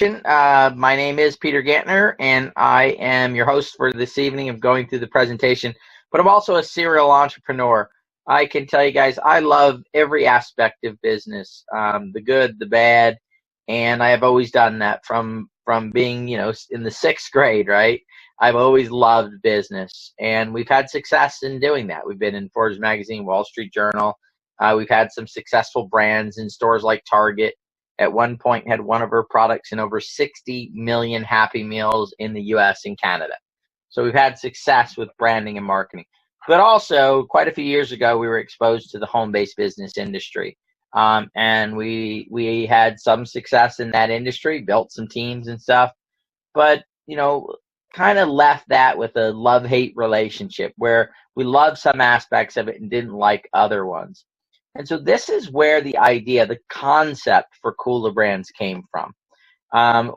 My name is Peter Gantner, and I am your host for this evening of going through the presentation, but I'm also a serial entrepreneur. I can tell you guys, I love every aspect of business, the good, the bad, and I have always done that from being, in the sixth grade, right? I've always loved business, and we've had success in doing that. We've been in Forbes magazine, Wall Street Journal. We've had some successful brands in stores like Target. At one point, had one of our products in over 60 million Happy Meals in the U.S. and Canada. So we've had success with branding and marketing. But also, quite a few years ago, we were exposed to the home-based business industry. And we had some success in that industry, built some teams and stuff. But, kind of left that with a love-hate relationship where we loved some aspects of it and didn't like other ones. And so this is where the idea, the concept for kulaBrands came from.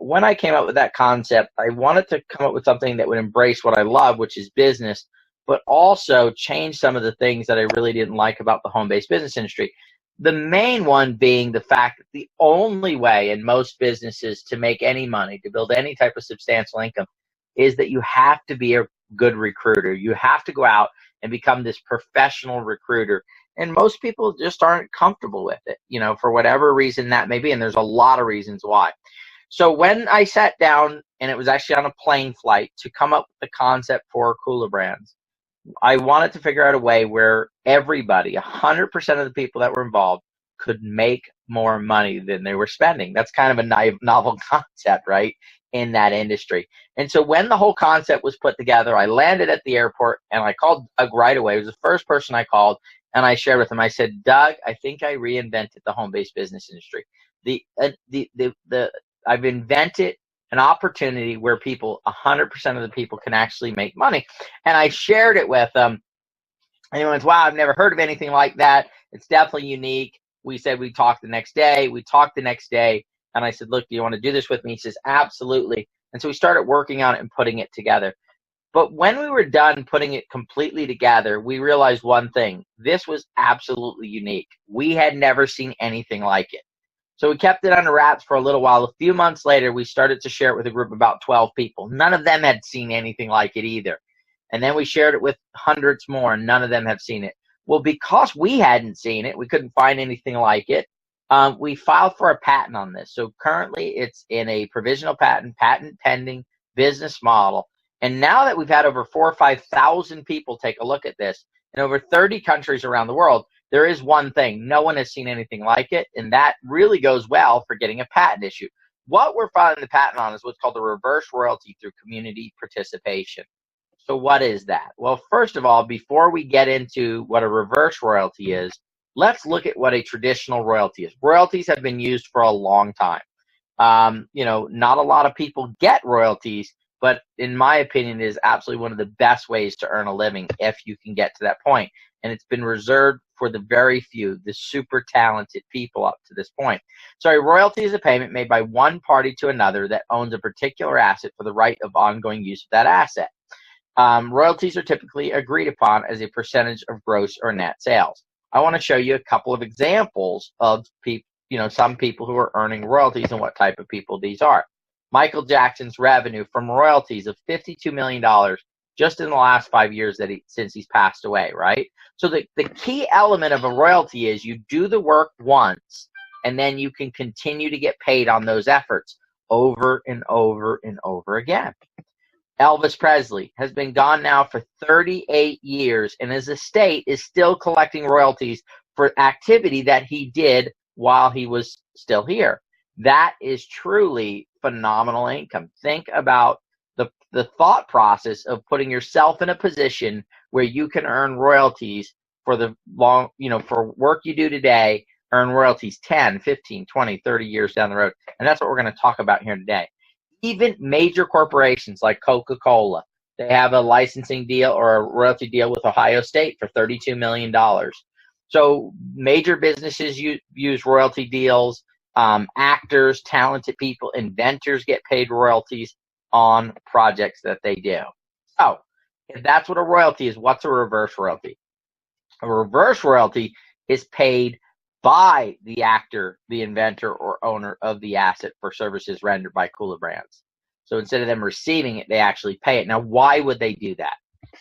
When I came up with that concept, I wanted to come up with something that would embrace what I love, which is business, but also change some of the things that I really didn't like about the home-based business industry. The main one being the fact that the only way in most businesses to make any money, to build any type of substantial income, is that you have to be a good recruiter. You have to go out and become this professional recruiter. And most people just aren't comfortable with it, for whatever reason that may be. And there's a lot of reasons why. So when I sat down, and it was actually on a plane flight, to come up with the concept for kulaBrands, I wanted to figure out a way where everybody, 100% of the people that were involved, could make more money than they were spending. That's kind of a novel concept, right, in that industry. And so when the whole concept was put together, I landed at the airport, and I called Doug right away. He was the first person I called. And I shared with him, I said, Doug, I think I reinvented the home-based business industry. I've invented an opportunity where 100% of the people can actually make money. And I shared it with him. And he went, wow, I've never heard of anything like that. It's definitely unique. We said we'd talk the next day. We talked the next day. And I said, look, do you want to do this with me? He says, absolutely. And so we started working on it and putting it together. But when we were done putting it completely together, we realized one thing. This was absolutely unique. We had never seen anything like it. So we kept it under wraps for a little while. A few months later, we started to share it with a group of about 12 people. None of them had seen anything like it either. And then we shared it with hundreds more, and none of them have seen it. Well, because we hadn't seen it, we couldn't find anything like it, we filed for a patent on this. So currently, it's in a provisional patent pending business model. And now that we've had over 4,000 or 5,000 people take a look at this in over 30 countries around the world, there is one thing. No one has seen anything like it, and that really goes well for getting a patent issued. What we're filing the patent on is what's called a reverse royalty through community participation. So what is that? Well, first of all, before we get into what a reverse royalty is, let's look at what a traditional royalty is. Royalties have been used for a long time. Not a lot of people get royalties, but in my opinion, it is absolutely one of the best ways to earn a living if you can get to that point. And it's been reserved for the very few, the super talented people up to this point. So a royalty is a payment made by one party to another that owns a particular asset for the right of ongoing use of that asset. Royalties are typically agreed upon as a percentage of gross or net sales. I want to show you a couple of examples of some people who are earning royalties and what type of people these are. Michael Jackson's revenue from royalties of $52 million just in the last 5 years since he's passed away, right? So the key element of a royalty is you do the work once, and then you can continue to get paid on those efforts over and over and over again. Elvis Presley has been gone now for 38 years, and his estate is still collecting royalties for activity that he did while he was still here. That is truly phenomenal income. Think about the thought process of putting yourself in a position where you can earn royalties for the long, for work you do today, earn royalties 10, 15, 20, 30 years down the road. And that's what we're going to talk about here today. Even major corporations like Coca-Cola, they have a licensing deal or a royalty deal with Ohio State for $32 million. So major businesses use royalty deals. Actors, talented people, inventors get paid royalties on projects that they do. So if that's what a royalty is, what's a reverse royalty? A reverse royalty is paid by the actor, the inventor, or owner of the asset for services rendered by kulaBrands. So instead of them receiving it, they actually pay it. Now, why would they do that?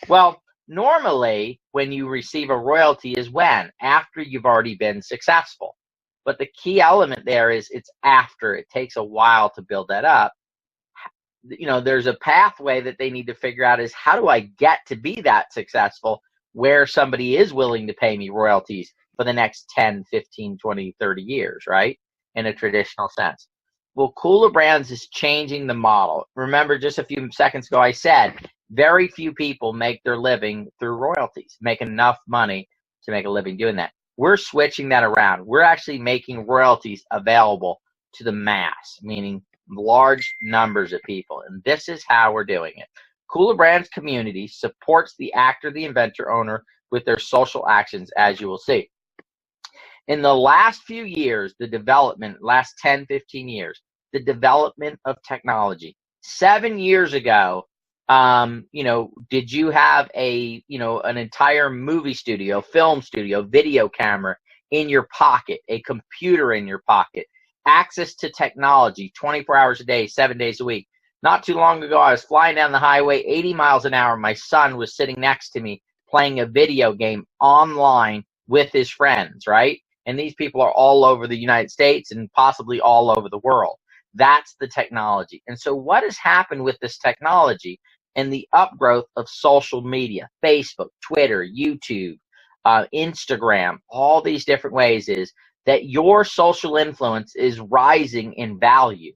Well, normally when you receive a royalty is when? After you've already been successful. But the key element there is it's after. It takes a while to build that up. There's a pathway that they need to figure out is how do I get to be that successful where somebody is willing to pay me royalties for the next 10, 15, 20, 30 years, right? In a traditional sense. Well, kulaBrands is changing the model. Remember, just a few seconds ago, I said very few people make their living through royalties, make enough money to make a living doing that. We're switching that around. We're actually making royalties available to the mass, meaning large numbers of people. And this is how we're doing it. kulaBrands community supports the actor, the inventor, owner with their social actions, as you will see. In the last few years, the development, last 10, 15 years, the development of technology. 7 years ago, did you have an entire movie studio, film studio, video camera in your pocket, a computer in your pocket, access to technology 24 hours a day, 7 days a week? Not too long ago, I was flying down the highway 80 miles an hour. My son was sitting next to me playing a video game online with his friends, right? And these people are all over the United States and possibly all over the world. That's the technology. And so what has happened with this technology and the upgrowth of social media, Facebook, Twitter, YouTube, Instagram, all these different ways is that your social influence is rising in value.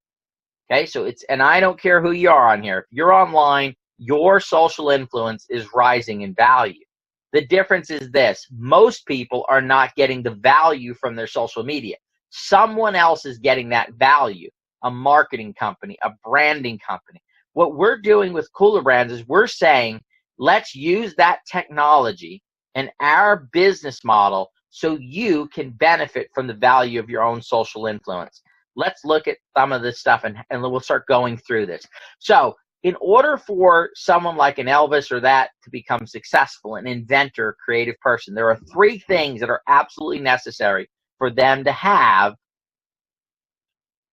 Okay, so and I don't care who you are on here. If you're online, your social influence is rising in value. The difference is this: most people are not getting the value from their social media. Someone else is getting that value, a marketing company, a branding company. What we're doing with kulaBrands is we're saying, let's use that technology and our business model so you can benefit from the value of your own social influence. Let's look at some of this stuff and we'll start going through this. So in order for someone like an Elvis or that to become successful, an inventor, creative person, there are 3 things that are absolutely necessary for them to have,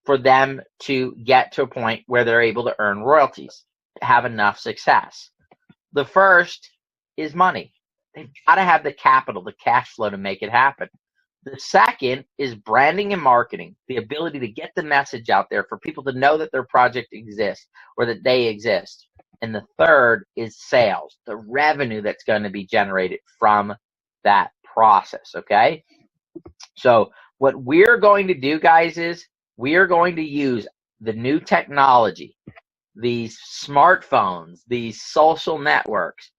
for them to get to a point where they're able to earn royalties, to have enough success. The first is money. They've got to have the capital, the cash flow to make it happen. The second is branding and marketing, the ability to get the message out there for people to know that their project exists or that they exist. And the third is sales, the revenue that's going to be generated from that process, okay? So what we're going to do, guys, is we are going to use the new technology, these smartphones, these social networks,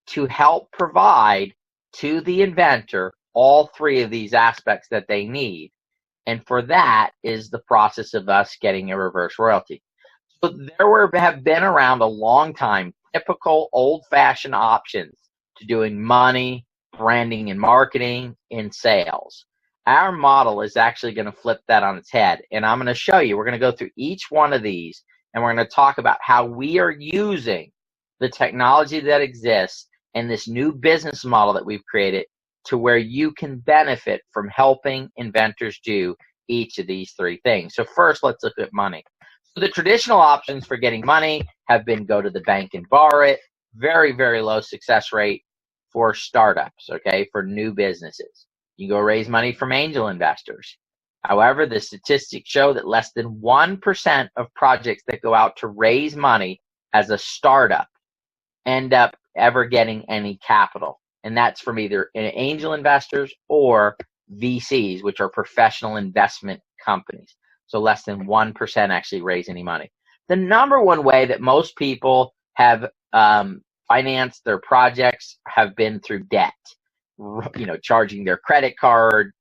to help provide to the inventor all 3 of these aspects that they need. And for that is the process of us getting a reverse royalty. So have been around a long time, typical old-fashioned options to doing money, branding and marketing, and sales. Our model is actually going to flip that on its head. And I'm going to show you, we're going to go through each one of these, and we're going to talk about how we are using the technology that exists and this new business model that we've created to where you can benefit from helping inventors do each of these 3 things. So first, let's look at money. So the traditional options for getting money have been go to the bank and borrow it. Very, very low success rate for startups, okay, for new businesses. You go raise money from angel investors. However, the statistics show that less than 1% of projects that go out to raise money as a startup end up ever getting any capital. And that's from either angel investors or VCs, which are professional investment companies. So less than 1% actually raise any money. The number one way that most people have financed their projects have been through debt. Charging their credit card,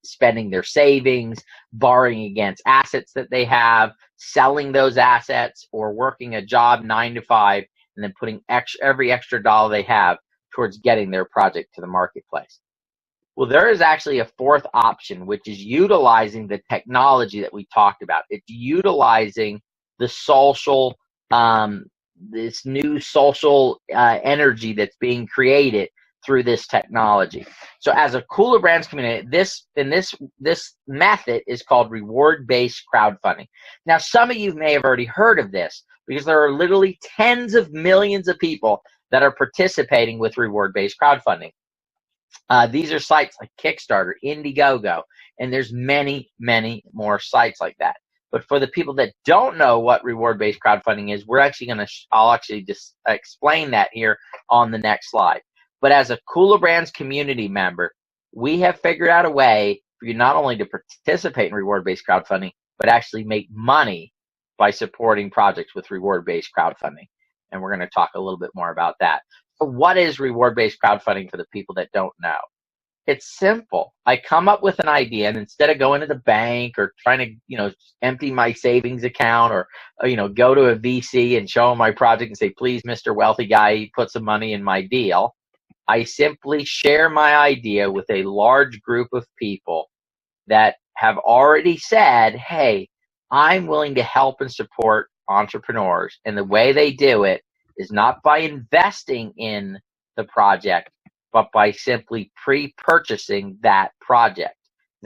spending their savings, borrowing against assets that they have, selling those assets, or working a job 9 to 5, and then putting every extra dollar they have towards getting their project to the marketplace. Well, there is actually a 4th option, which is utilizing the technology that we talked about. It's utilizing the social, this new social energy that's being created through this technology. So as a kulaBrands community, this method is called reward-based crowdfunding. Now, some of you may have already heard of this because there are literally tens of millions of people that are participating with reward-based crowdfunding. These are sites like Kickstarter, Indiegogo, and there's many, many more sites like that. But for the people that don't know what reward-based crowdfunding is, I'll actually just explain that here on the next slide. But as a kulaBrands community member, we have figured out a way for you not only to participate in reward-based crowdfunding, but actually make money by supporting projects with reward-based crowdfunding. And we're going to talk a little bit more about that. So what is reward-based crowdfunding for the people that don't know? It's simple. I come up with an idea, and instead of going to the bank or trying to, empty my savings account or, go to a VC and show them my project and say, please, Mr. Wealthy Guy, put some money in my deal, I simply share my idea with a large group of people that have already said, hey, I'm willing to help and support entrepreneurs. And the way they do it is not by investing in the project, but by simply pre-purchasing that project,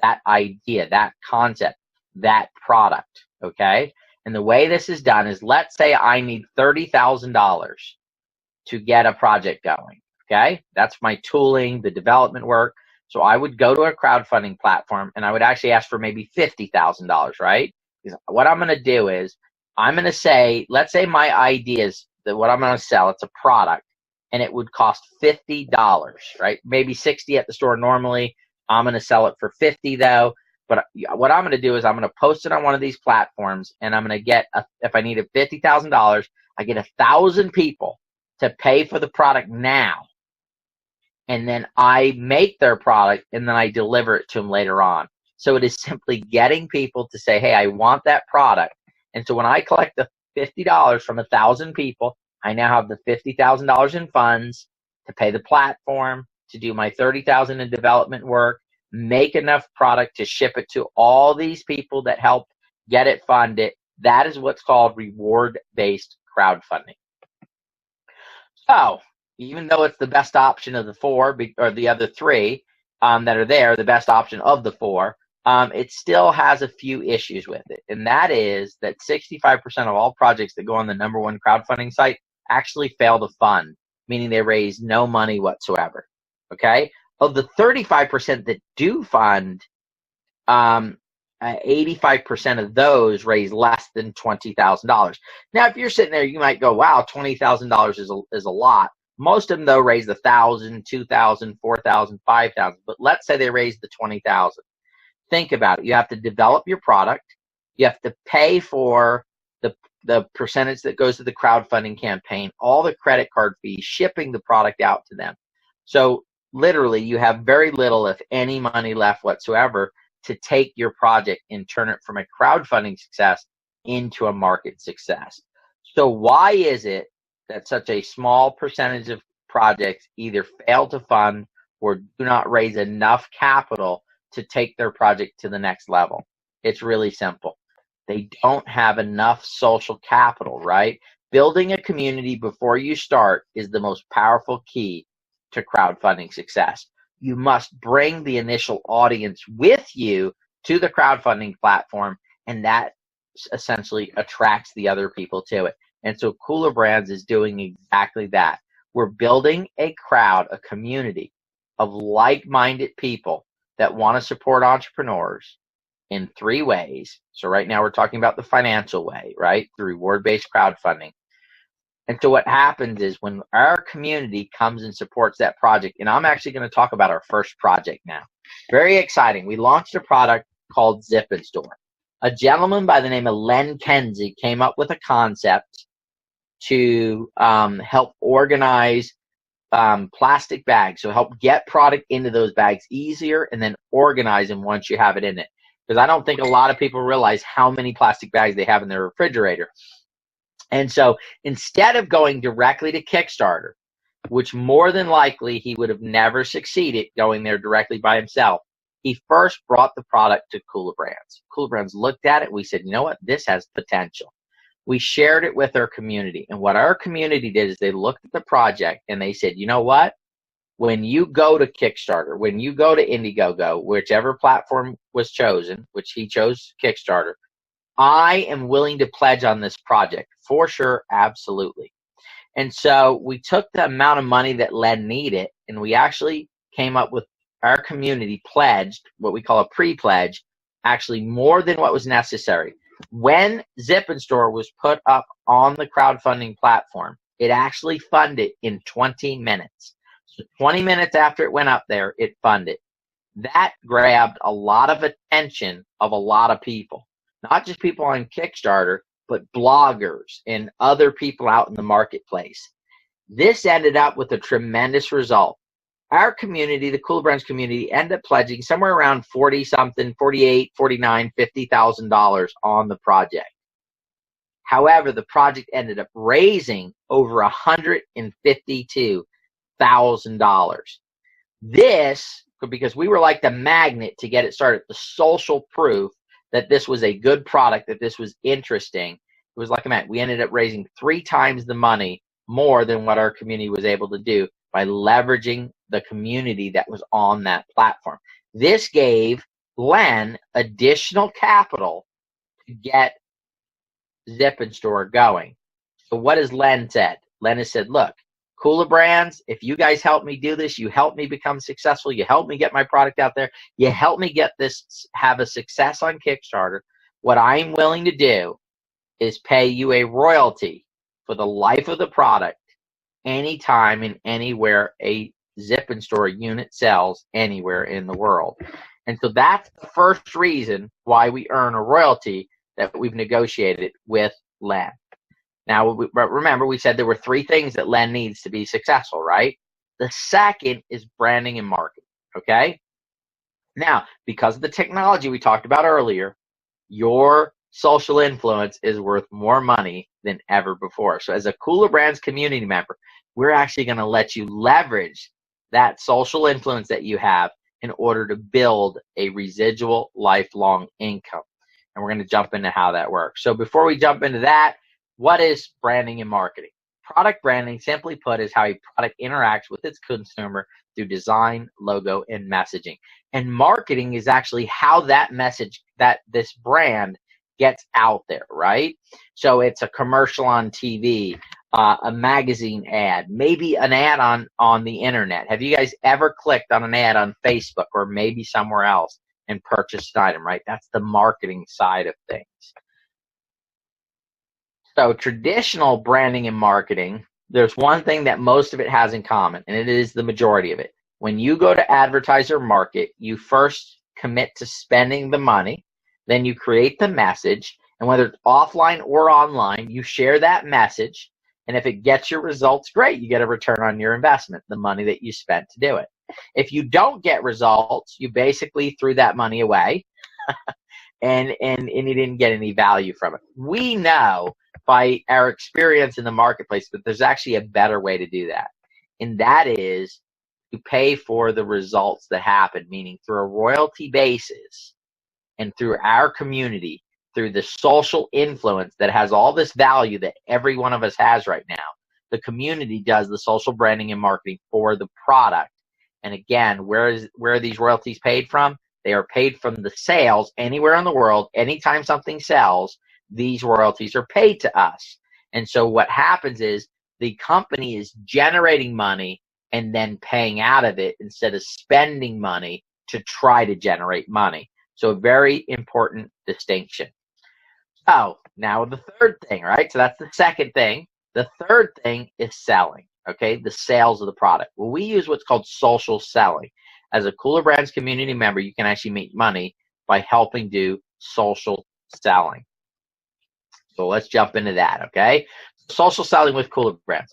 that idea, that concept, that product, okay? And the way this is done is, let's say I need $30,000 to get a project going, okay? That's my tooling, the development work. So I would go to a crowdfunding platform and I would actually ask for maybe $50,000, right? Because what I'm going to do is I'm going to say, let's say my idea is that what I'm going to sell, it's a product, and it would cost $50, right? Maybe $60 at the store normally. I'm going to sell it for $50 though. But what I'm going to do is I'm going to post it on one of these platforms, and I'm going to get, if I needed $50,000, I get 1,000 people to pay for the product now. And then I make their product, and then I deliver it to them later on. So it is simply getting people to say, hey, I want that product. And so when I collect the $50 from 1,000 people, I now have the $50,000 in funds to pay the platform, to do my $30,000 in development work, make enough product to ship it to all these people that helped get it funded. That is what's called reward-based crowdfunding. So even though it's the best option of the four, or the other three that are there, the best option of the four, it still has a few issues with it. And that is that 65% of all projects that go on the #1 crowdfunding site actually fail to fund, meaning they raise no money whatsoever. Okay? Of the 35% that do fund, 85% of those raise less than $20,000. Now, if you're sitting there, you might go, wow, $20,000 is a lot. Most of them, though, raise $1,000, $2,000, $4,000, $5,000. But let's say they raise the $20,000. Think about it. You have to develop your product. You have to pay for the percentage that goes to the crowdfunding campaign, all the credit card fees, shipping the product out to them. So literally, you have very little, if any, money left whatsoever to take your project and turn it from a crowdfunding success into a market success. So why is it that such a small percentage of projects either fail to fund or do not raise enough capital to take their project to the next level? It's really simple. They don't have enough social capital, right? Building a community before you start is the most powerful key to crowdfunding success. You must bring the initial audience with you to the crowdfunding platform, and that essentially attracts the other people to it. And so kulaBrands is doing exactly that. We're building a crowd, a community of like-minded people that want to support entrepreneurs in 3 ways. So right now we're talking about the financial way, right? The reward-based crowdfunding. And so what happens is when our community comes and supports that project, and I'm actually going to talk about our first project now. Very exciting. We launched a product called Zip and Store. A gentleman by the name of Len Kenzie came up with a concept to help organize plastic bags. So help get product into those bags easier and then organize them once you have it in it. Because I don't think a lot of people realize how many plastic bags they have in their refrigerator. And so instead of going directly to Kickstarter, which more than likely he would have never succeeded going there directly by himself, he first brought the product to kulaBrands. kulaBrands looked at it. We said, you know what? This has potential. We shared it with our community. And what our community did is they looked at the project and they said, you know what? when you go to Kickstarter, when you go to Indiegogo, whichever platform was chosen, which he chose Kickstarter, I am willing to pledge on this project for sure, absolutely. And so we took the amount of money that Len needed, and we actually came up with our community pledged, what we call a pre-pledge, actually more than what was necessary. When Zip and Store was put up on the crowdfunding platform, it actually funded in 20 minutes. So 20 minutes after it went up there, it funded. That grabbed a lot of attention of a lot of people, not just people on Kickstarter, but bloggers and other people out in the marketplace. This ended up with a tremendous result. Our community, the kulaBrands community, ended up pledging somewhere around 40 something, 48, 49, $50,000 on the project. However, the project ended up raising over $152,000. This, because we were like the magnet to get it started, the social proof that this was a good product, that this was interesting. It was like a magnet. We ended up raising 3 times the money more than what our community was able to do by leveraging the community that was on that platform. This gave Len additional capital to get Zip and Store going. So what has Len said? Len has said, look, kulaBrands, if you guys help me do this, you help me become successful, you help me get my product out there, you help me get this, have a success on Kickstarter, what I'm willing to do is pay you a royalty for the life of the product anytime and anywhere a Zip and Store unit sells anywhere in the world. And so that's the first reason why we earn a royalty that we've negotiated with Len. Now, but remember, we said there were 3 things that Len needs to be successful, right? The second is branding and marketing, okay? Now, because of the technology we talked about earlier, your social influence is worth more money than ever before. So as a kulaBrands community member, we're actually going to let you leverage that social influence that you have in order to build a residual lifelong income. And we're going to jump into how that works. So before we jump into that, what is branding and marketing? Product branding, simply put, is how a product interacts with its consumer through design, logo, and messaging. And marketing is actually how that message, that this brand gets out there, right? So it's a commercial on TV, a magazine ad, maybe an ad on the internet. Have you guys ever clicked on an ad on Facebook or maybe somewhere else and purchased an item, right? That's the marketing side of things. So traditional branding and marketing, there's one thing that most of it has in common, and it is the majority of it. When you go to advertise or market, you first commit to spending the money, then you create the message, and whether it's offline or online, you share that message, and if it gets your results, great, you get a return on your investment, the money that you spent to do it. If you don't get results, you basically threw that money away, and you didn't get any value from it. We know by our experience in the marketplace that there's actually a better way to do that, and that is to pay for the results that happen, meaning through a royalty basis and through our community, through the social influence that has all this value that every one of us has right now. The community does the social branding and marketing for the product. And again, where are these royalties paid from? They are paid from the sales anywhere in the world. Anytime something sells, these royalties are paid to us. And so what happens is the company is generating money and then paying out of it instead of spending money to try to generate money. So a very important distinction. So now the third thing, right? So that's the second thing. The third thing is selling, okay? The sales of the product. Well, we use what's called social selling. As a kulaBrands community member, you can actually make money by helping do social selling. So let's jump into that, okay? Social selling with kulaBrands.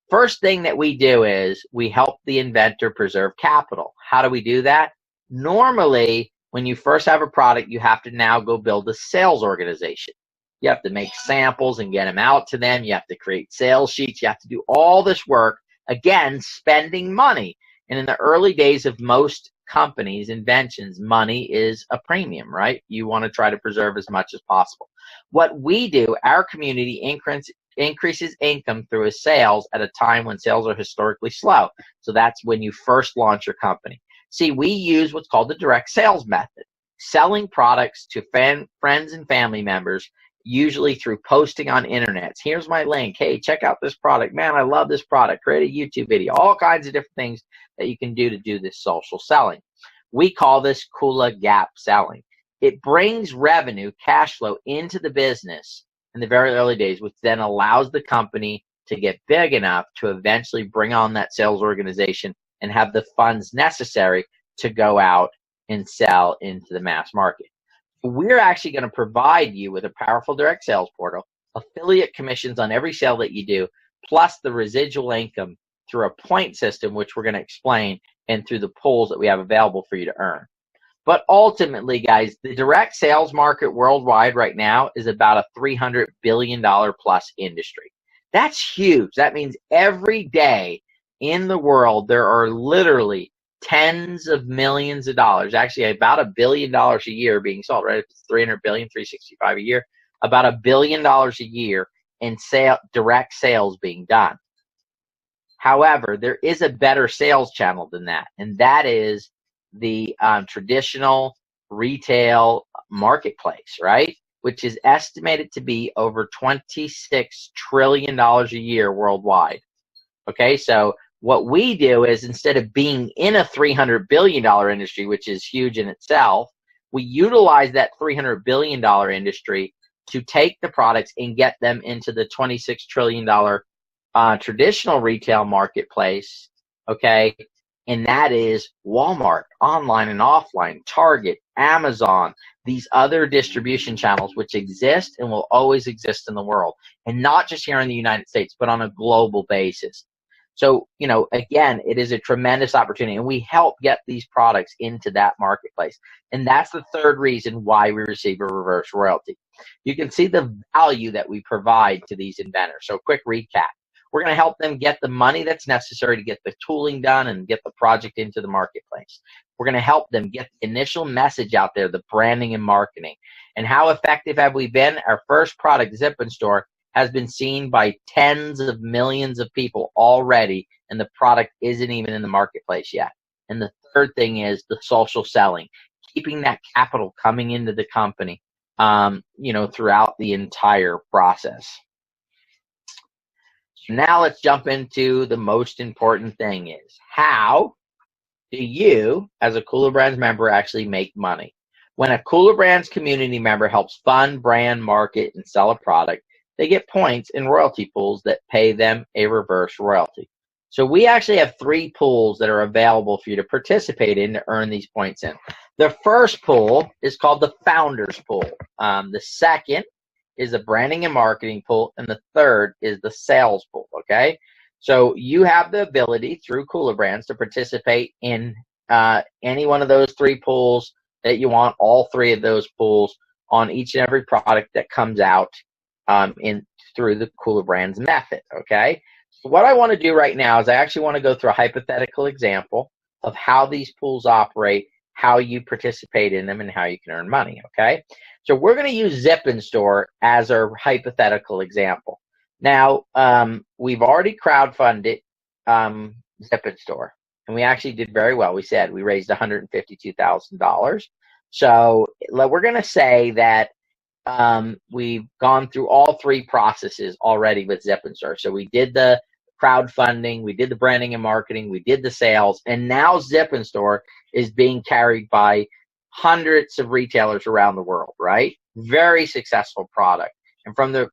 First thing that we do is we help the inventor preserve capital. How do we do that? Normally, when you first have a product, you have to now go build a sales organization. You have to make samples and get them out to them. You have to create sales sheets. You have to do all this work, again, spending money. And in the early days of most companies, inventions, money is a premium, right? You want to try to preserve as much as possible. What we do, our community increases income through his sales at a time when sales are historically slow. So that's when you first launch your company. See, we use what's called the direct sales method, selling products to friends and family members, usually through posting on internets. Here's my link. Hey, check out this product. Man, I love this product. Create a YouTube video. All kinds of different things that you can do to do this social selling. We call this kulaBrands selling. It brings revenue, cash flow into the business in the very early days, which then allows the company to get big enough to eventually bring on that sales organization and have the funds necessary to go out and sell into the mass market. We're actually going to provide you with a powerful direct sales portal, affiliate commissions on every sale that you do, plus the residual income through a point system, which we're going to explain, and through the pools that we have available for you to earn. But ultimately, guys, the direct sales market worldwide right now is about a $300 billion plus industry. That's huge. That means every day in the world, there are literally tens of millions of dollars, actually about $1 billion a year being sold, right? If it's 300 billion, 365 a year, about $1 billion a year in direct sales being done. However, there is a better sales channel than that, and that is the traditional retail marketplace, right? Which is estimated to be over $26 trillion a year worldwide. Okay, so what we do is, instead of being in a $300 billion industry, which is huge in itself, we utilize that $300 billion industry to take the products and get them into the $26 trillion traditional retail marketplace, okay? And that is Walmart, online and offline, Target, Amazon, these other distribution channels which exist and will always exist in the world. And not just here in the United States, but on a global basis. So, you know, again, it is a tremendous opportunity, and we help get these products into that marketplace. And that's the third reason why we receive a reverse royalty. You can see the value that we provide to these inventors. So quick recap. We're going to help them get the money that's necessary to get the tooling done and get the project into the marketplace. We're going to help them get the initial message out there, the branding and marketing. And how effective have we been? Our first product, Zip & Store, has been seen by tens of millions of people already, and the product isn't even in the marketplace yet. And the third thing is the social selling, keeping that capital coming into the company, you know, throughout the entire process. So now let's jump into the most important thing is, how do you, as a kulaBrands member, actually make money? When a kulaBrands community member helps fund, brand, market, and sell a product, they get points in royalty pools that pay them a reverse royalty. So we actually have 3 pools that are available for you to participate in to earn these points in. The first pool is called the Founders Pool. The second is the Branding and Marketing Pool, and the third is the Sales Pool, okay? So you have the ability through kulaBrands to participate in any one of those 3 pools that you want, all 3 of those pools on each and every product that comes out through the kulaBrands method, okay? So what I want to do right now is I actually want to go through a hypothetical example of how these pools operate, how you participate in them, and how you can earn money, okay? So we're going to use Zip & Store as our hypothetical example. Now, we've already crowdfunded Zip & Store, and we actually did very well. We said we raised $152,000. So we're going to say that we've gone through all 3 processes already with Zip & Store. So we did the crowdfunding, we did the branding and marketing, we did the sales, and now Zip & Store is being carried by hundreds of retailers around the world, right? Very successful product. And from the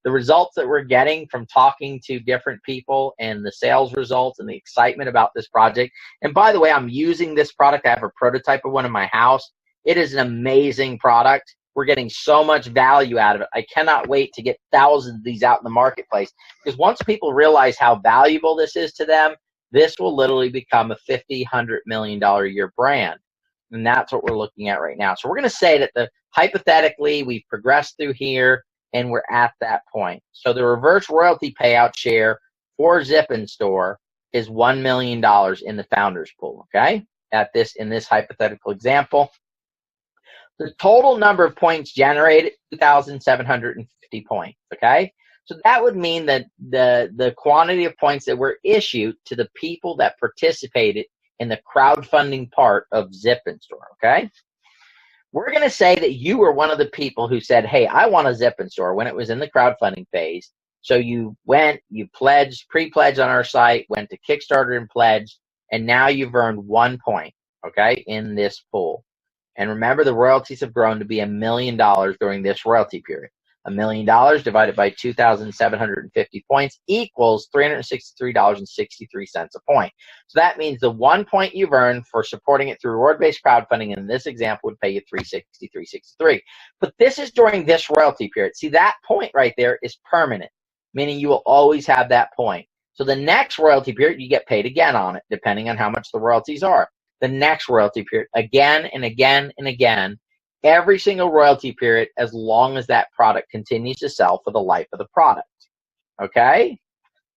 results that we're getting from talking to different people, and the sales results and the excitement about this project. And by the way, I'm using this product. I have a prototype of one in my house. It is an amazing product. We're getting so much value out of it. I cannot wait to get thousands of these out in the marketplace, because once people realize how valuable this is to them, this will literally become a $50, $100 million a year brand. And that's what we're looking at right now. So we're going to say that hypothetically, we've progressed through here and we're at that point. So the reverse royalty payout share for Zip & Store is $1 million in the founders pool, okay? In this hypothetical example. The total number of points generated, 2,750 points, okay? So that would mean that the quantity of points that were issued to the people that participated in the crowdfunding part of Zip and Store, okay? We're going to say that you were one of the people who said, hey, I want a Zip and Store when it was in the crowdfunding phase. So you went, you pledged, pre-pledged on our site, went to Kickstarter and pledged, and now you've earned 1 point, okay, in this pool. And remember, the royalties have grown to be $1 million during this royalty period. $1 million divided by 2,750 points equals $363.63 a point. So that means the 1 point you've earned for supporting it through reward-based crowdfunding in this example would pay you $363.63. But this is during this royalty period. See, that point right there is permanent, meaning you will always have that point. So the next royalty period, you get paid again on it, depending on how much the royalties are. The next royalty period, again and again and again, every single royalty period, as long as that product continues to sell for the life of the product. Okay?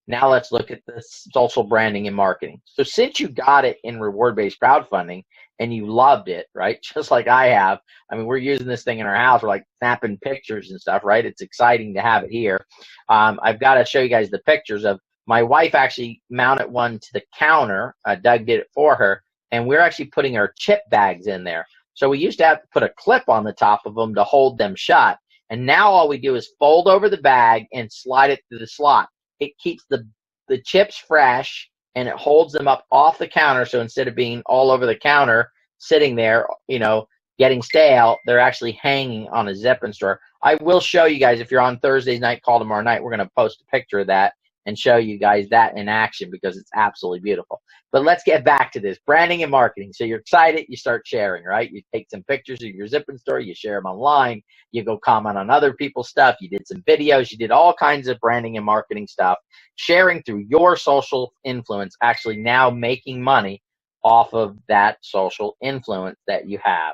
Now let's look at the social branding and marketing. So since you got it in reward-based crowdfunding and you loved it, right? Just like I have. I mean, we're using this thing in our house. We're like snapping pictures and stuff, right? It's exciting to have it here. I've got to show you guys the pictures of my wife actually mounted one to the counter. Doug did it for her. And we're actually putting our chip bags in there. So we used to have to put a clip on the top of them to hold them shut. And now all we do is fold over the bag and slide it through the slot. It keeps the chips fresh and it holds them up off the counter. So instead of being all over the counter, sitting there, you know, getting stale, they're actually hanging on a Zip and Store. I will show you guys, if you're on Thursday's night call tomorrow night, we're going to post a picture of that and show you guys that in action because it's absolutely beautiful. But let's get back to this, branding and marketing. So you're excited, you start sharing, right? You take some pictures of your Zip and Store, you share them online, you go comment on other people's stuff, you did some videos, you did all kinds of branding and marketing stuff, sharing through your social influence, actually now making money off of that social influence that you have.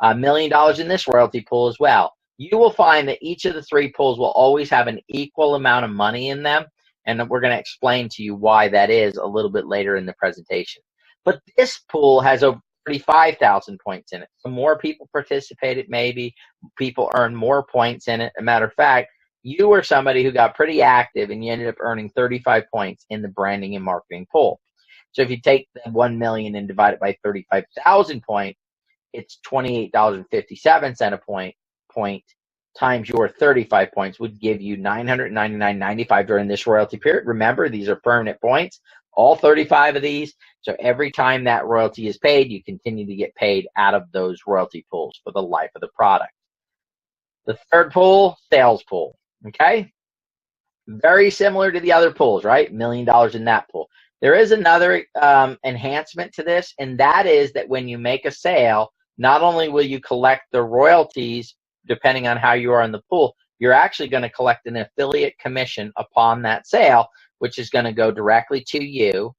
$1 million in this royalty pool as well. You will find that each of the three pools will always have an equal amount of money in them. And we're going to explain to you why that is a little bit later in the presentation. But this pool has over 35,000 points in it. So more people participated, maybe people earn more points in it. As a matter of fact, you were somebody who got pretty active and you ended up earning 35 points in the branding and marketing pool. So if you take the 1 million and divide it by 35,000 points, it's $28.57 a point times your 35 points would give you $999.95 during this royalty period. Remember, these are permanent points, all 35 of these. So every time that royalty is paid, you continue to get paid out of those royalty pools for the life of the product. The third pool, sales pool, okay? Very similar to the other pools, right? $1 million in that pool. There is another enhancement to this, and that is that when you make a sale, not only will you collect the royalties depending on how you are in the pool, you're actually going to collect an affiliate commission upon that sale, which is going to go directly to you.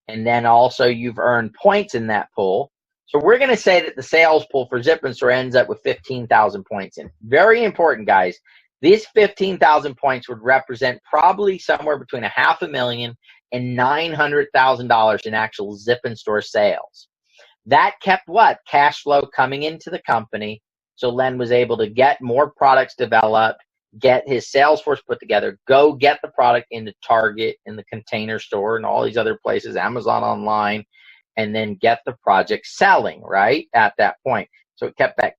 And then also you've earned points in that pool. So we're going to say that the sales pool for Zip and Store ends up with 15,000 points in. Very important, guys. These 15,000 points would represent probably somewhere between $500,000 and $900,000 in actual Zip and Store sales. That kept what? Cash flow coming into the company. So Len was able to get more products developed, get his sales force put together, go get the product into Target, in the Container Store, and all these other places, Amazon online, and then get the project selling, right, at that point. So it kept that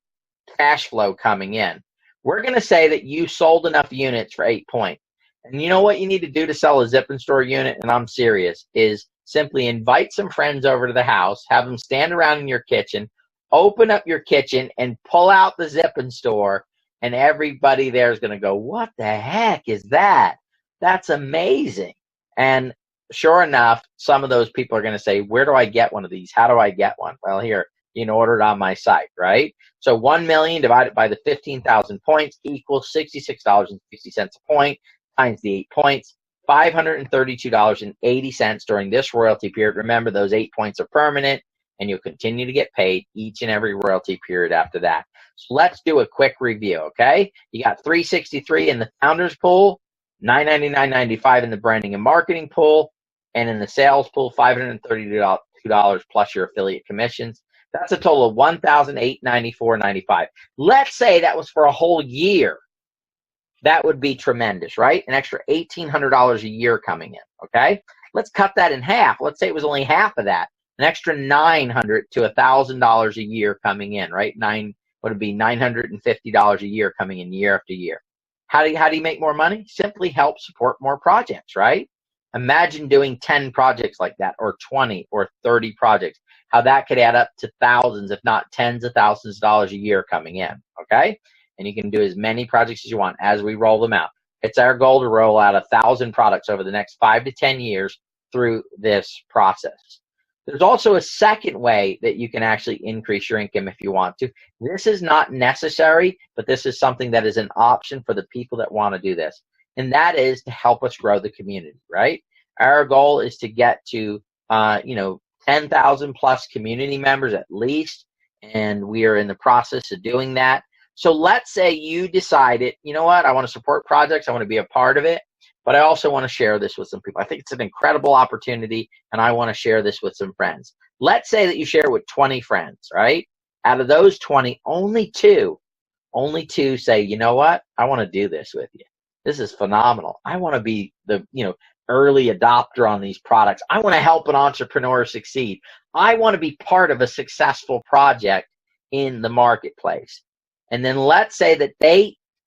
cash flow coming in. We're going to say that you sold enough units for 8 points. And you know what you need to do to sell a Zip and Store unit, and I'm serious, is simply invite some friends over to the house, have them stand around in your kitchen, open up your kitchen and pull out the Zip and Store, and everybody there is going to go, what the heck is that? That's amazing. And sure enough, some of those people are going to say, where do I get one of these? How do I get one? Well, here, you can order it on my site, right? So 1 million divided by the 15,000 points equals $66.60 a point times the 8 points, $532.80 during this royalty period. Remember, those 8 points are permanent, and you'll continue to get paid each and every royalty period after that. So let's do a quick review, okay? You got $363 in the founders pool, $999.95 in the branding and marketing pool, and in the sales pool, $532 plus your affiliate commissions. That's a total of $1,894.95. Let's say that was for a whole year. That would be tremendous, right? An extra $1,800 a year coming in, okay? Let's cut that in half. Let's say it was only half of that. An extra $900 to $1,000 a year coming in, right? Would it be $950 a year coming in year after year? How do you make more money? Simply help support more projects, right? Imagine doing 10 projects like that, or 20 or 30 projects, how that could add up to thousands, if not tens of thousands of dollars a year coming in, okay? And you can do as many projects as you want as we roll them out. It's our goal to roll out 1,000 products over the next 5 to 10 years through this process. There's also a second way that you can actually increase your income if you want to. This is not necessary, but this is something that is an option for the people that want to do this. And that is to help us grow the community, right? Our goal is to get to, 10,000 plus community members at least. And we are in the process of doing that. So let's say you decided, you know what, I want to support projects. I want to be a part of it. But I also want to share this with some people. I think it's an incredible opportunity, and I want to share this with some friends. Let's say that you share it with 20 friends, right? Out of those 20, only two say, you know what? I want to do this with you. This is phenomenal. I want to be the, early adopter on these products. I want to help an entrepreneur succeed. I want to be part of a successful project in the marketplace. And then let's say that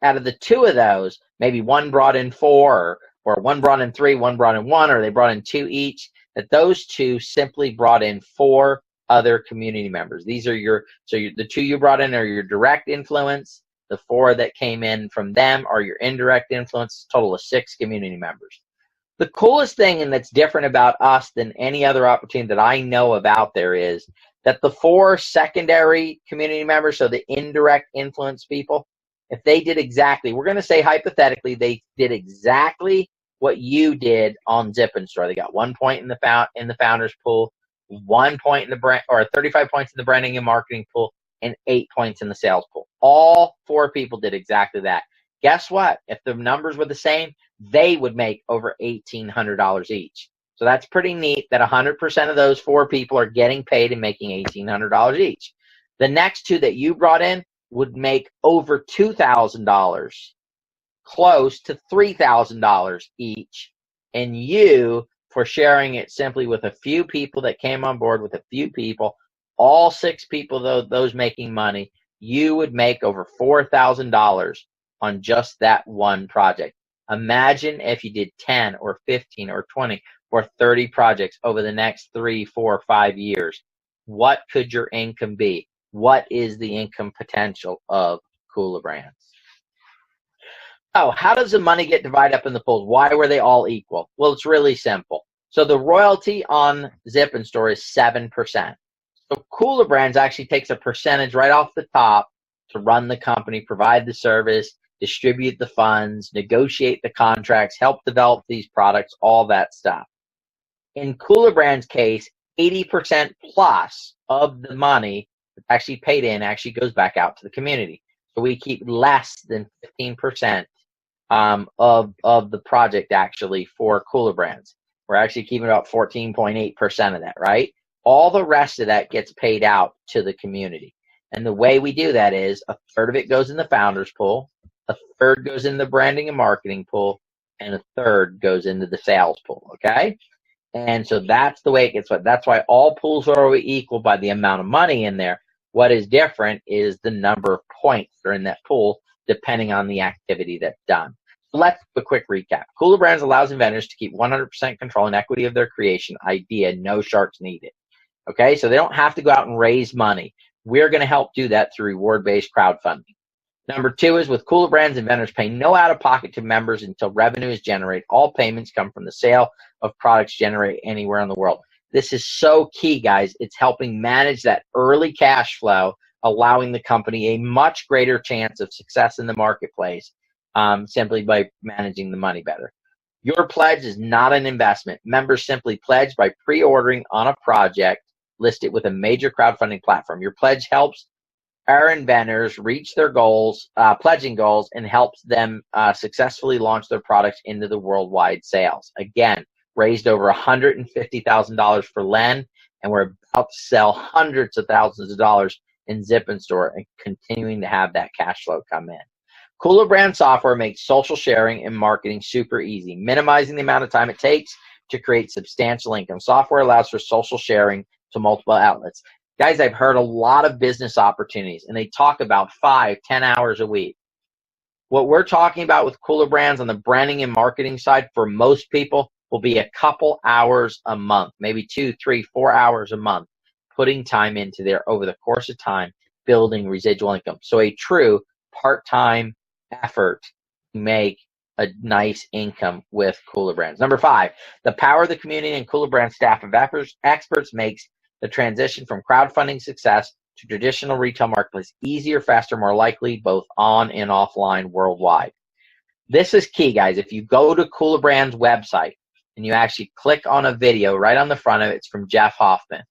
out of the two of those, maybe one brought in 4, or one brought in 3, one brought in 1, or they brought in 2 each, that those 2 simply brought in 4 other community members. These are the 2 you brought in are your direct influence. The 4 that came in from them are your indirect influence, a total of 6 community members. The coolest thing, and that's different about us than any other opportunity that I know of out there, is that the 4 secondary community members, so the indirect influence people, if they did exactly, we're going to say hypothetically, they did exactly what you did on Zip and Store. They got 1 point in the founders pool, 1 point in the brand, or 35 points in the branding and marketing pool, and 8 points in the sales pool. All 4 people did exactly that. Guess what? If the numbers were the same, they would make over $1,800 each. So that's pretty neat that 100% of those 4 people are getting paid and making $1,800 each. The next 2 that you brought in would make over $2,000, close to $3,000 each. And you, for sharing it simply with a few people that came on board, with a few people, all 6 people, those making money, you would make over $4,000 on just that one project. Imagine if you did 10 or 15 or 20 or 30 projects over the next 3, 4, 5 years. What could your income be? What is the income potential of kulaBrands? Oh, how does the money get divided up in the pools? Why were they all equal? Well, it's really simple. So the royalty on Zip and Store is 7%. So kulaBrands actually takes a percentage right off the top to run the company, provide the service, distribute the funds, negotiate the contracts, help develop these products, all that stuff. In kulaBrands' case, 80% plus of the money actually paid in actually goes back out to the community. So we keep less than 15% of the project actually for kulaBrands. We're actually keeping about 14.8% of that, right? All the rest of that gets paid out to the community. And the way we do that is 1/3 of it goes in the founders pool, 1/3 goes in the branding and marketing pool, and 1/3 goes into the sales pool, okay? And so that's the way it gets. That's why all pools are equal by the amount of money in there. What is different is the number of points that are in that pool, depending on the activity that's done. So let's do a quick recap. kulaBrands allows inventors to keep 100% control and equity of their creation idea, no sharks needed. Okay, so they don't have to go out and raise money. We're going to help do that through reward-based crowdfunding. Number 2 is with kulaBrands, inventors pay no out-of-pocket to members until revenue is generated. All payments come from the sale of products generated anywhere in the world. This is so key, guys. It's helping manage that early cash flow, allowing the company a much greater chance of success in the marketplace simply by managing the money better. Your pledge is not an investment. Members simply pledge by pre-ordering on a project listed with a major crowdfunding platform. Your pledge helps our inventors reach their goals, pledging goals, and helps them successfully launch their products into the worldwide sales. Again, raised over $150,000 for Len, and we're about to sell hundreds of thousands of dollars in Zip and Store and continuing to have that cash flow come in. kulaBrands software makes social sharing and marketing super easy, minimizing the amount of time it takes to create substantial income. Software allows for social sharing to multiple outlets. Guys, I've heard a lot of business opportunities, and they talk about 5, 10 hours a week. What we're talking about with kulaBrands on the branding and marketing side for most people will be a couple hours a month, maybe 2, 3, 4 hours a month, putting time into there over the course of time, building residual income. So a true part-time effort to make a nice income with kulaBrands. Number 5, the power of the community and kulaBrands staff of experts makes the transition from crowdfunding success to traditional retail marketplace easier, faster, more likely, both on and offline worldwide. This is key, guys. If you go to kulaBrands' website and you actually click on a video right on the front of it, it's from Jeff Hoffman.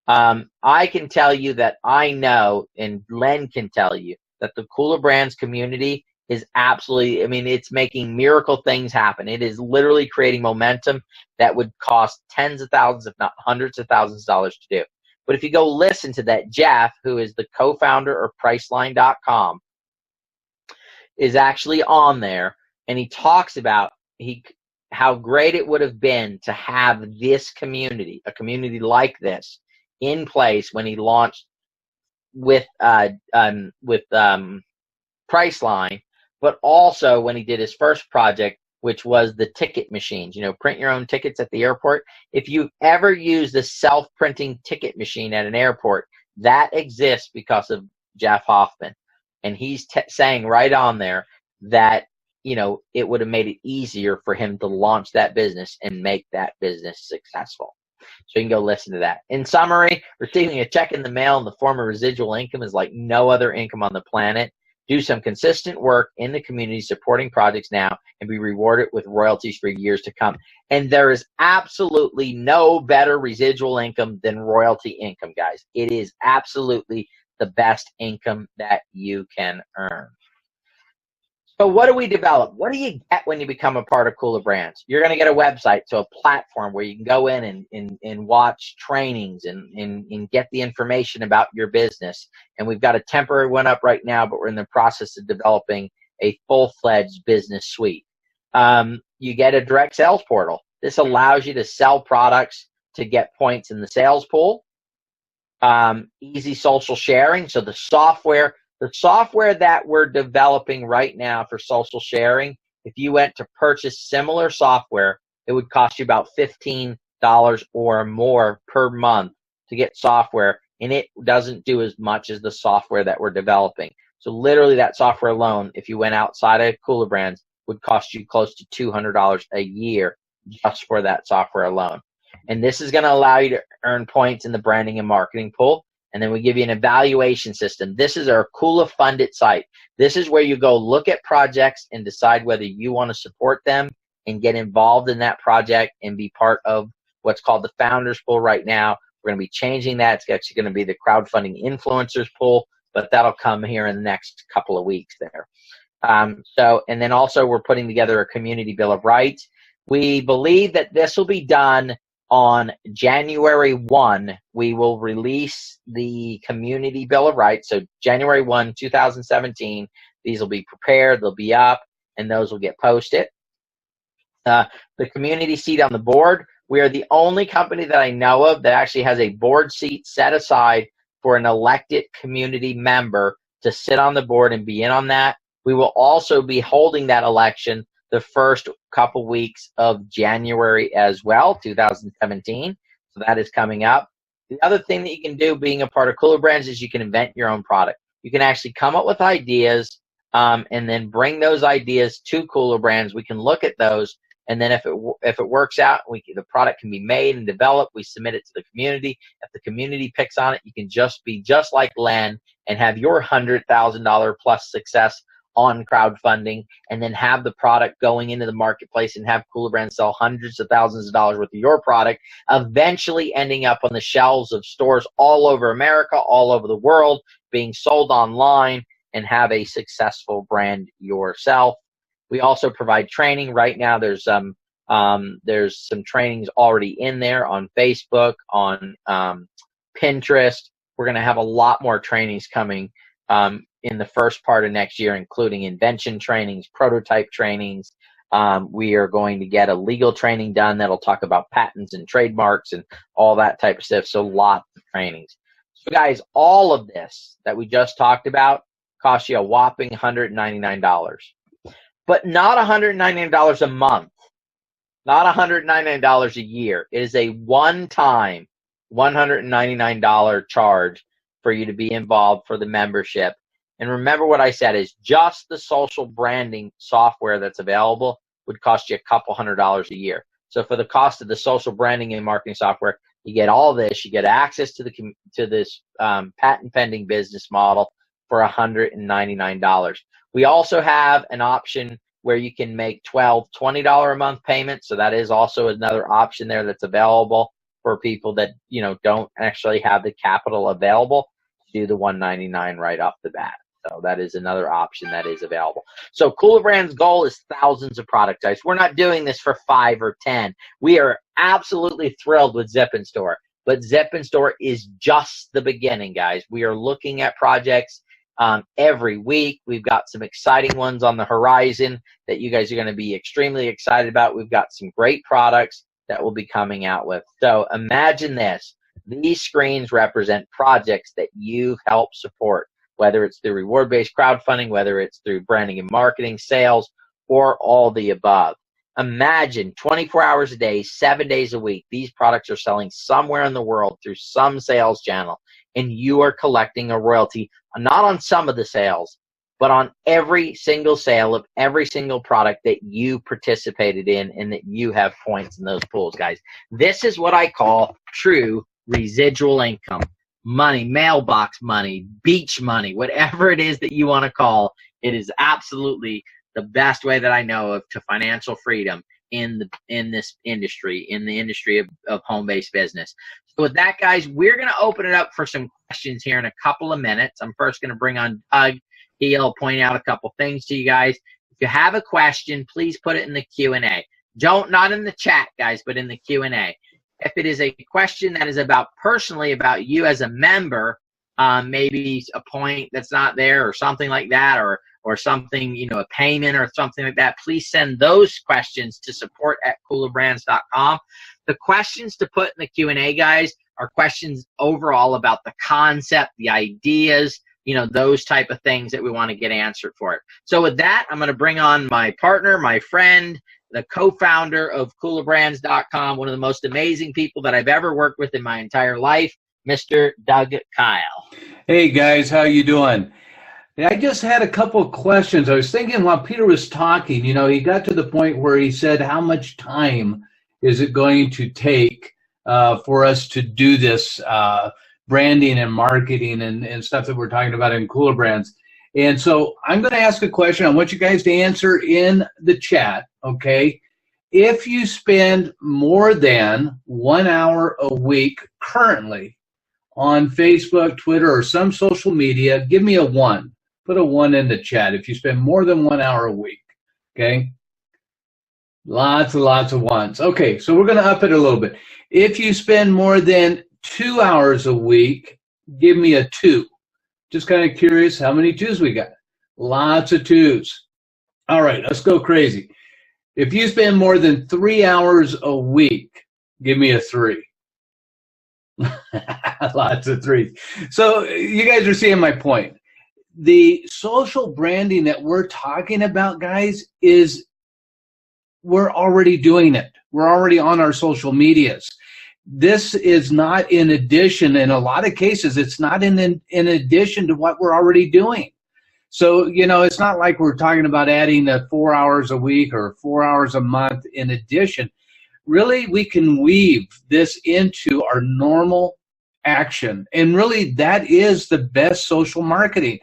I can tell you that I know, and Len can tell you, that the kulaBrands community is absolutely, I mean, it's making miracle things happen. It is literally creating momentum that would cost tens of thousands, if not hundreds of thousands of dollars to do. But if you go listen to that, Jeff, who is the co-founder of Priceline.com, is actually on there, and he talks about how great it would have been to have this community, a community like this, in place when he launched with Priceline, but also when he did his first project, which was the ticket machines. You know, print your own tickets at the airport. If you've ever used a self-printing ticket machine at an airport, that exists because of Jeff Hoffman. And he's saying right on there that, you know, it would have made it easier for him to launch that business and make that business successful. So you can go listen to that. In summary, receiving a check in the mail in the form of residual income is like no other income on the planet. Do some consistent work in the community supporting projects now and be rewarded with royalties for years to come. And there is absolutely no better residual income than royalty income, guys. It is absolutely the best income that you can earn. So what do we develop? What do you get when you become a part of kulaBrands? You're going to get a website, so a platform where you can go in and watch trainings and get the information about your business. And we've got a temporary one up right now, but we're in the process of developing a full-fledged business suite. You get a direct sales portal. This allows you to sell products to get points in the sales pool. Easy social sharing. So the software that we're developing right now for social sharing, if you went to purchase similar software, it would cost you about $15 or more per month to get software, and it doesn't do as much as the software that we're developing. So literally that software alone, if you went outside of kulaBrands, would cost you close to $200 a year just for that software alone. And this is going to allow you to earn points in the branding and marketing pool. And then we give you an evaluation system. This is our Kula funded site. This is where you go look at projects and decide whether you want to support them and get involved in that project and be part of what's called the Founders Pool right now. We're going to be changing that. It's actually going to be the Crowdfunding Influencers Pool, but that'll come here in the next couple of weeks there. And then also we're putting together a community bill of rights. We believe that this will be done on January 1, we will release the community bill of rights. So January 1, 2017, these will be prepared, they'll be up, and those will get posted. The community seat on the board, we are the only company that I know of that actually has a board seat set aside for an elected community member to sit on the board and be in on that. We will also be holding that election the first couple weeks of January as well, 2017. So that is coming up. The other thing that you can do being a part of kulaBrands is you can invent your own product. You can actually come up with ideas and then bring those ideas to kulaBrands. We can look at those, and then if it works out, the product can be made and developed. We submit it to the community. If the community picks on it, you can just be just like Len and have your $100,000 plus success on crowdfunding, and then have the product going into the marketplace and have kulaBrands sell hundreds of thousands of dollars worth of your product, eventually ending up on the shelves of stores all over America, all over the world, being sold online, and have a successful brand yourself. We also provide training. Right now there's some trainings already in there on Facebook, on Pinterest. We're going to have a lot more trainings coming in the first part of next year, including invention trainings, prototype trainings. We are going to get a legal training done that'll talk about patents and trademarks and all that type of stuff. So lots of trainings. So guys, all of this that we just talked about costs you a whopping $199, but not $199 a month, not $199 a year. It is a one-time $199 charge for you to be involved for the membership. And remember what I said is just the social branding software that's available would cost you a couple $100 a year. So for the cost of the social branding and marketing software, you get all this. You get access to this patent pending business model for $199. We also have an option where you can make $20 a month payments. So that is also another option there that's available for people that, don't actually have the capital available to do the $199 right off the bat. So that is another option that is available. So kulaBrands' goal is thousands of product types. We're not doing this for 5 or 10. We are absolutely thrilled with Zip and Store, but Zip and Store is just the beginning, guys. We are looking at projects every week. We've got some exciting ones on the horizon that you guys are going to be extremely excited about. We've got some great products that we'll be coming out with. So imagine this. These screens represent projects that you help support, whether it's through reward-based crowdfunding, whether it's through branding and marketing, sales, or all the above. Imagine 24 hours a day, 7 days a week, these products are selling somewhere in the world through some sales channel, and you are collecting a royalty, not on some of the sales, but on every single sale of every single product that you participated in and that you have points in those pools, guys. This is what I call true residual income. Money, mailbox money, beach money, whatever it is that you want to call, it is absolutely the best way that I know of to financial freedom in this industry, in the industry of home-based business. So with that, guys, we're going to open it up for some questions here in a couple of minutes. I'm first going to bring on Doug. He'll point out a couple things to you guys. If you have a question, please put it in the Q&A. Not in the chat, guys, but in the Q&A. If it is a question that is personally about you as a member, maybe a point that's not there or something like that, or something, a payment or something like that, please send those questions to support@kulaBrands.com. The questions to put in the Q&A, guys, are questions overall about the concept, the ideas, those type of things that we want to get answered for it. So with that, I'm going to bring on my partner, my friend, the co-founder of kulaBrands.com, one of the most amazing people that I've ever worked with in my entire life, Mr. Doug Kyle. Hey guys, how you doing? I just had a couple of questions. I was thinking while Peter was talking, he got to the point where he said, how much time is it going to take for us to do this branding and marketing and stuff that we're talking about in kulaBrands? And so I'm going to ask a question. I want you guys to answer in the chat, okay? If you spend more than 1 hour a week currently on Facebook, Twitter, or some social media, give me a 1. Put a 1 in the chat if you spend more than 1 hour a week, okay? Lots and lots of 1s. Okay, so we're going to up it a little bit. If you spend more than 2 hours a week, give me a 2. Just kind of curious how many 2s we got. Lots of 2s. All right, let's go crazy. If you spend more than 3 hours a week, give me a 3. Lots of 3s. So you guys are seeing my point. The social branding that we're talking about, guys, is we're already doing it. We're already on our social medias. This is not in addition. In a lot of cases, it's not in addition to what we're already doing. So, it's not like we're talking about adding 4 hours a week or 4 hours a month in addition. Really, we can weave this into our normal action. And really, that is the best social marketing.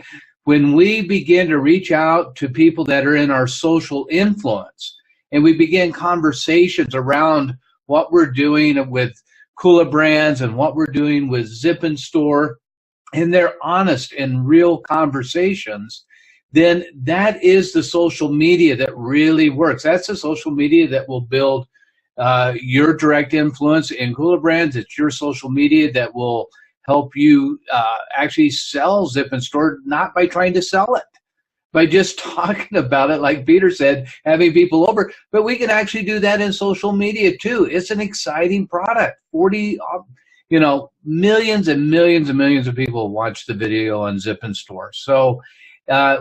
When we begin to reach out to people that are in our social influence, and we begin conversations around what we're doing with kulaBrands and what we're doing with Zip and Store, and they're honest and real conversations, then that is the social media that really works. That's the social media that will build your direct influence in kulaBrands. It's your social media that will help you actually sell Zip and Store, not by trying to sell it, by just talking about it, like Peter said, having people over. But we can actually do that in social media too. It's an exciting product. Millions and millions and millions of people watch the video on Zip and Store. So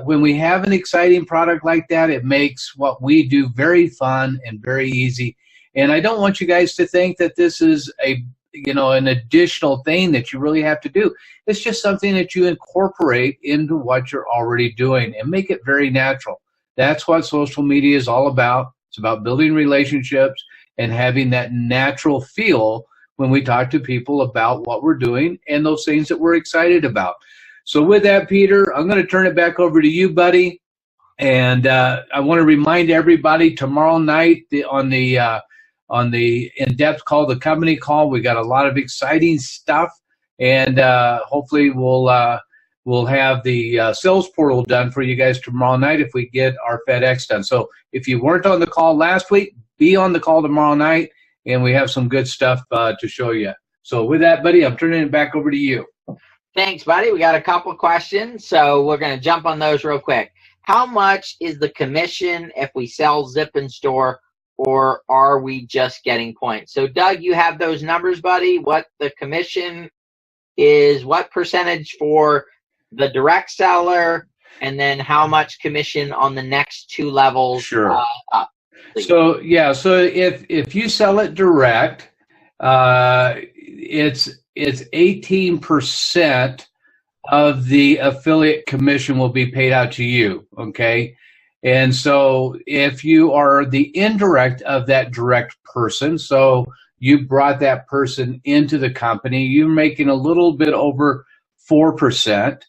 when we have an exciting product like that, it makes what we do very fun and very easy. And I don't want you guys to think that this is an additional thing that you really have to do. It's just something that you incorporate into what you're already doing and make it very natural. That's what social media is all about. It's about building relationships and having that natural feel when we talk to people about what we're doing and those things that we're excited about. So with that, Peter, I'm going to turn it back over to you, buddy. And I want to remind everybody tomorrow night on the in-depth call, the company call, we got a lot of exciting stuff, and hopefully we'll have the sales portal done for you guys tomorrow night if we get our FedEx done. So if you weren't on the call last week, be on the call tomorrow night, and we have some good stuff to show you. So with that, buddy, I'm turning it back over to you. Thanks, buddy. We got a couple questions, so we're going to jump on those real quick. How much is the commission if we sell Zip and Store, or are we just getting points? So, Doug, you have those numbers, buddy. What the commission is, what percentage for the direct seller, and then how much commission on the next two levels up? So, yeah, so if you sell it direct, it's 18% of the affiliate commission will be paid out to you, okay? And so if you are the indirect of that direct person, so you brought that person into the company, you're making a little bit over 4%.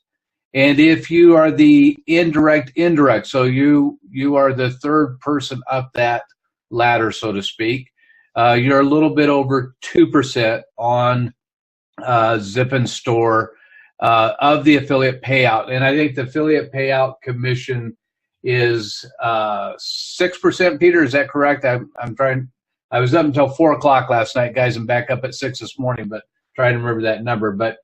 And if you are the indirect, so you are the third person up that ladder, so to speak, you're a little bit over 2% on Zip and Store of the affiliate payout. And I think the affiliate payout commission is 6%. Peter, is that correct? I was up until 4 o'clock last night, guys. I'm back up at 6 this morning, but trying to remember that number. But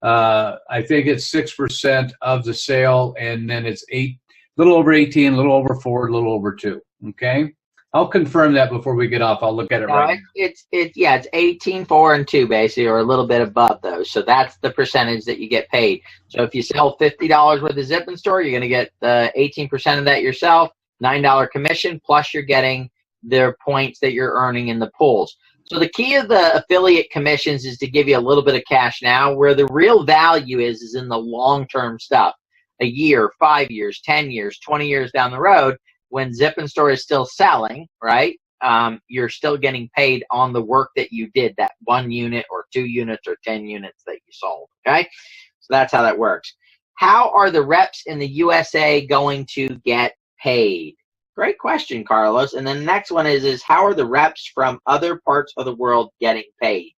I think it's 6% of the sale, and then it's a little over 18, a little over 4, a little over 2. Okay, I'll confirm that before we get off. I'll look at it right now. It's 18, 4, and 2 basically, or a little bit above those. So that's the percentage that you get paid. So if you sell $50 worth of Zip and Store, you're going to get 18% of that yourself, $9 commission, plus you're getting the points that you're earning in the pools. So the key of the affiliate commissions is to give you a little bit of cash now. Where the real value is in the long-term stuff. A year, 5 years, 10 years, 20 years down the road, when Zip and Store is still selling, right, you're still getting paid on the work that you did, that 1 unit or 2 units or 10 units that you sold, okay? So that's how that works. How are the reps in the USA going to get paid? Great question, Carlos. And then the next one is how are the reps from other parts of the world getting paid?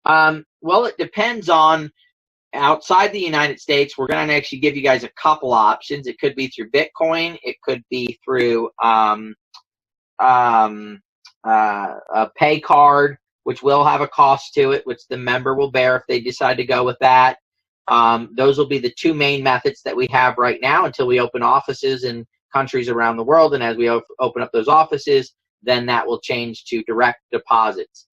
Well, it depends on outside the United States. We're going to actually give you guys a couple options. It could be through Bitcoin. It could be through a pay card, which will have a cost to it, which the member will bear if they decide to go with that. Those will be the two main methods that we have right now until we open offices in countries around the world. And as we open up those offices, then that will change to direct deposits.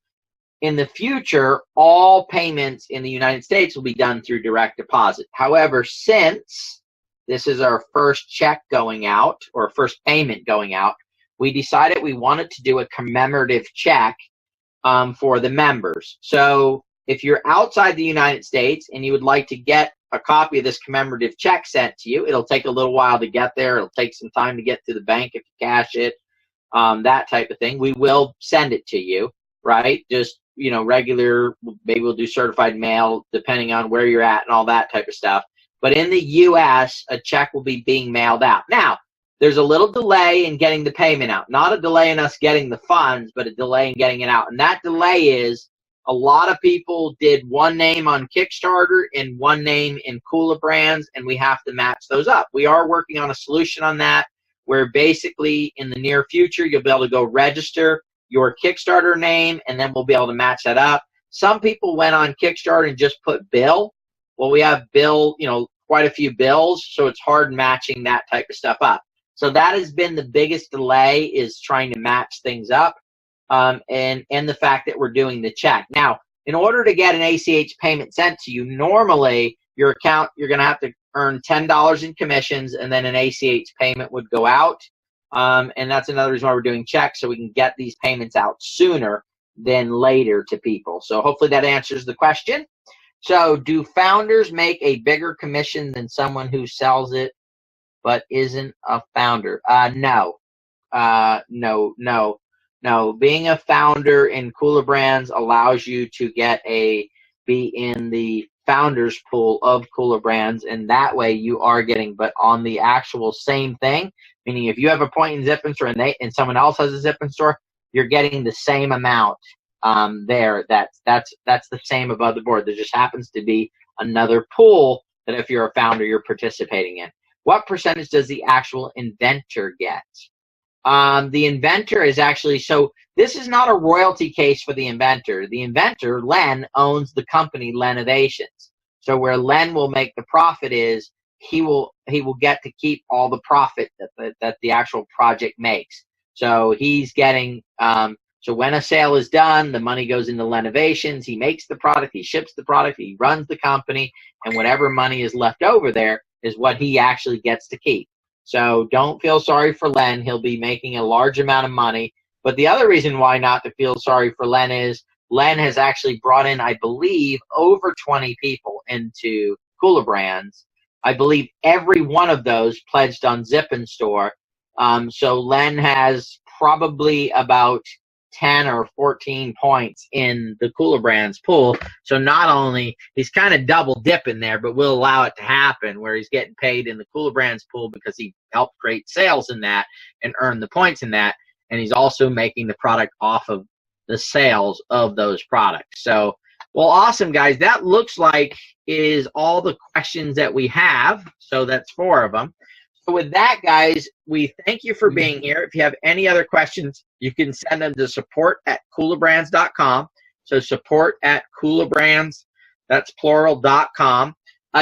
In the future, all payments in the United States will be done through direct deposit. However, since this is our first check going out, or first payment going out, we decided we wanted to do a commemorative check for the members. So if you're outside the United States and you would like to get a copy of this commemorative check sent to you, it'll take a little while to get there. It'll take some time to get to the bank if you cash it, that type of thing. We will send it to you, right? Just, regular, maybe we'll do certified mail depending on where you're at and all that type of stuff. But in the U.S., a check will be being mailed out. Now, there's a little delay in getting the payment out. Not a delay in us getting the funds, but a delay in getting it out. And that delay is a lot of people did one name on Kickstarter and one name in kulaBrands, and we have to match those up. We are working on a solution on that where basically in the near future, you'll be able to go register your Kickstarter name, and then we'll be able to match that up. Some people went on Kickstarter and just put bill. Well, we have bill, quite a few bills, so it's hard matching that type of stuff up. So that has been the biggest delay, is trying to match things up, and the fact that we're doing the check. Now, in order to get an ACH payment sent to you, normally your account, you're going to have to earn $10 in commissions, and then an ACH payment would go out. And that's another reason why we're doing checks, so we can get these payments out sooner than later to people. So hopefully that answers the question. So do founders make a bigger commission than someone who sells it but isn't a founder? No. No. Being a founder in kulaBrands allows you to be in the founders pool of kulaBrands, and that way you are getting, but on the actual same thing, meaning if you have a point in Zippin store and someone else has a Zippin store, you're getting the same amount there. That's the same above the board. There just happens to be another pool that if you're a founder, you're participating in. What percentage does the actual inventor get? The inventor is actually, so this is not a royalty case for the inventor. The inventor, Len, owns the company Lenovations. So where Len will make the profit is he will get to keep all the profit that the actual project makes. So he's getting, so when a sale is done, the money goes into Lenovations. He makes the product, he ships the product, he runs the company, and whatever money is left over there is what he actually gets to keep. So don't feel sorry for Len. He'll be making a large amount of money. But the other reason why not to feel sorry for Len is Len has actually brought in, I believe, over 20 people into kulaBrands. I believe every one of those pledged on Zippin store. So Len has probably about 10 or 14 points in the kulaBrands pool. So not only, he's kind of double dipping there, but we'll allow it to happen where he's getting paid in the kulaBrands pool because he helped create sales in that and earn the points in that. And he's also making the product off of the sales of those products. So, well, awesome, guys. That looks like is all the questions that we have. So that's 4 of them. So with that, guys, we thank you for being here. If you have any other questions, you can send them to support@kulabrands.com. So support@kulabrands, that's plural.com.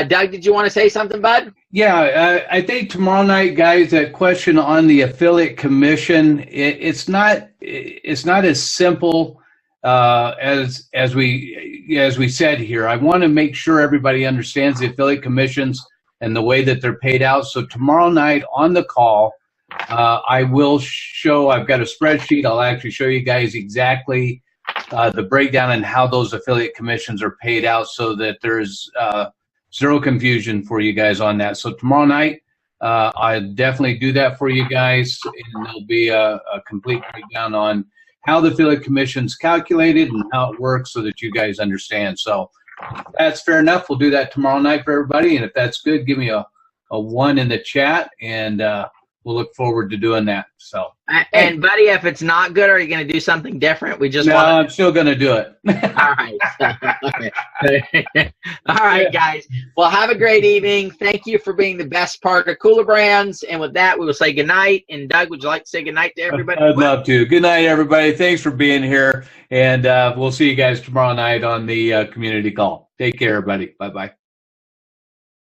Doug, did you want to say something, bud? Yeah, I think tomorrow night, guys, that question on the affiliate commission, it's not as simple as we said here. I want to make sure everybody understands the affiliate commissions and the way that they're paid out. So tomorrow night on the call, I will show, I've got a spreadsheet. I'll actually show you guys exactly the breakdown and how those affiliate commissions are paid out so that there's zero confusion for you guys on that. So tomorrow night, I'll definitely do that for you guys, and there'll be a complete breakdown on how the affiliate commission's calculated and how it works so that you guys understand. So that's fair enough. We'll do that tomorrow night for everybody, and if that's good, give me a 1 in the chat, and we'll look forward to doing that. So, and buddy, if it's not good, are you going to do something different? I'm still going to do it. All right. All right, guys. Well, have a great evening. Thank you for being the best part of kulaBrands. And with that, we will say goodnight. And Doug, would you like to say goodnight to everybody? I'd love to. Good night, everybody. Thanks for being here. And we'll see you guys tomorrow night on the community call. Take care, everybody. Bye-bye.